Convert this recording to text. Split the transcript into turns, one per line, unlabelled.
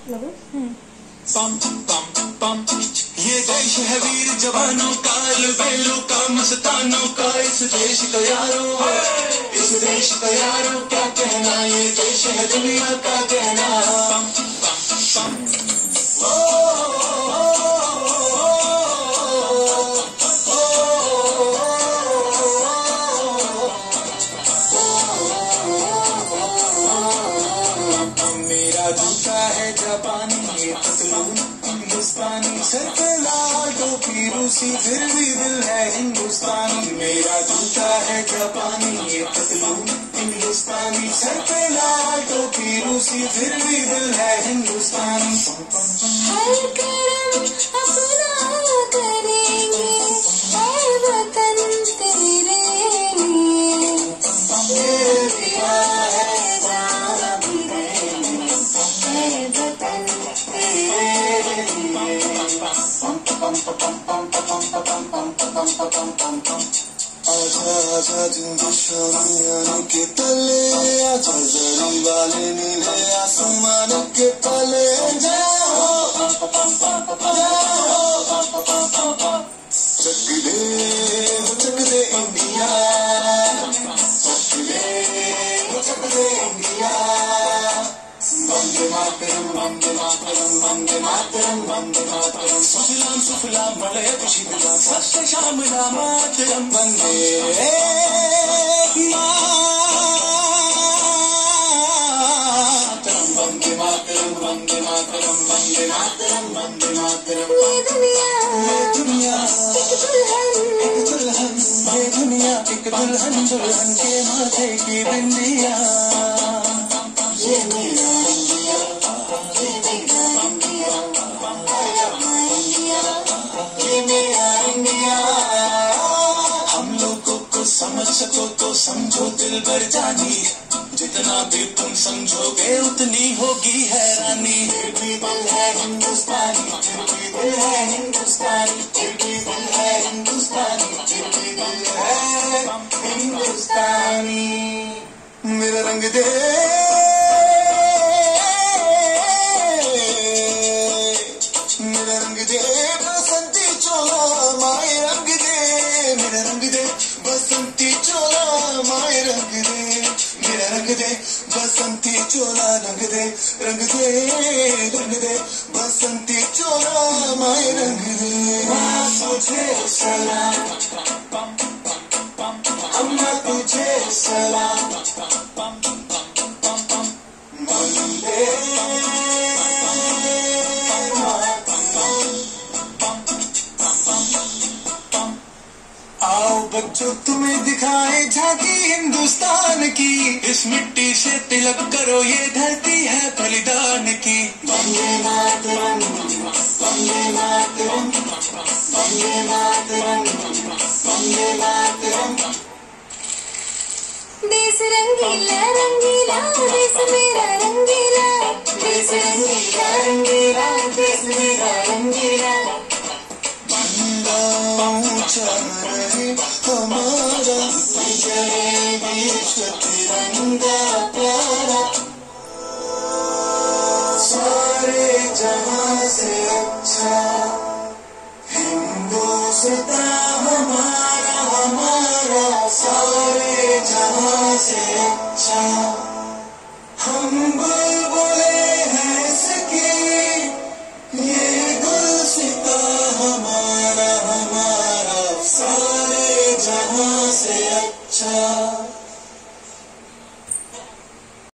पम पम पम, ये देश है वीर जवानों का, बेलों का, मस्तानों का, इस देश का यारो, इस देश का यारो क्या कहना, ये देश है दुनिया का कहना। पम पम पम, मेरा जूता है जापानी, ये पतलून हिंदुस्तानी, सर पे लाल टोपी रूसी, फिर भी दिल है हिंदुस्तानी। मेरा जूता है जापानी, ये पतलून हिंदुस्तानी, सर पे लाल टोपी रूसी, फिर भी दिल है हिंदुस्तानी।
हर करम अपना करेंगे, ऐ वतन तेरे लिए, ये दिया है जान भी देंगे, ऐ वतन तेरे लिए।
आजा आजा हिंदुस्तानी के तले, आजा जरी वाले नीले आसमान के तले, जाओ चक दे इंडिया, चक दे इंडिया। वंदे मातरम, वंदे मातरम, वंदे मातरम, वंदे मातरम, सुफलाम सुफलाम मलयज शीतलाम, सत्य श्यामला मातरम, वंदे मातरम, वंदे मातरम, वंदे मातरम, वंदे मातरम, वंदे मातरम।
ये दुनिया
ये दुनिया
एक दुल्हन,
एक दुल्हन, ये दुनिया एक दुल्हन, दुल्हन के माथे की बिंदिया।
ये मेरा इंडिया, ये मेरा इंडिया,
ये मेरा इंडिया। हम लोगों को समझ सको तो समझो दिल भर जानी, जितना भी तुम समझोगे उतनी होगी हैरानी। फिर भी दिल है हिंदुस्तानी, फिर भी दिल है हिंदुस्तानी, फिर भी दिल है हिंदुस्तानी, फिर भी दिल है हिंदुस्तानी। मेरा रंग दे, मेरा रंग दे बसंती चोला, माए रंग दे, मेरा रंग दे बसंती चोला, माए रंग दे, मेरा रंग दे बसंती चोला, रंग दे, रंग दे, रंग दे बसंती चोला, माए रंग दे। माँ तुझे सलाम, अम्मा तुझे सलाम, वंदे आओ बच्चों तुम्हें दिखाए झांकी हिंदुस्तान की, इस मिट्टी से तिलक करो ये धरती है बलिदान की।
वंदे मातरम, वंदे मातरम, वंदे मातरम, वंदे मातरम। देश रंगीला रंगीला, देश मेरा रंगीला, देश रंगीला रंगीला, देश मेरा रंगीला।
ऊंचा रहे हमारा विजय विश्व तिरंगा प्यारा, सारे जहां से अच्छा हिंदुस्तान हमारा, हमारा सारे जहां से अच्छा। हम बुलबुले हैं इसकी, ये गुलसिता हमारा, हमारा सारे जहां से अच्छा।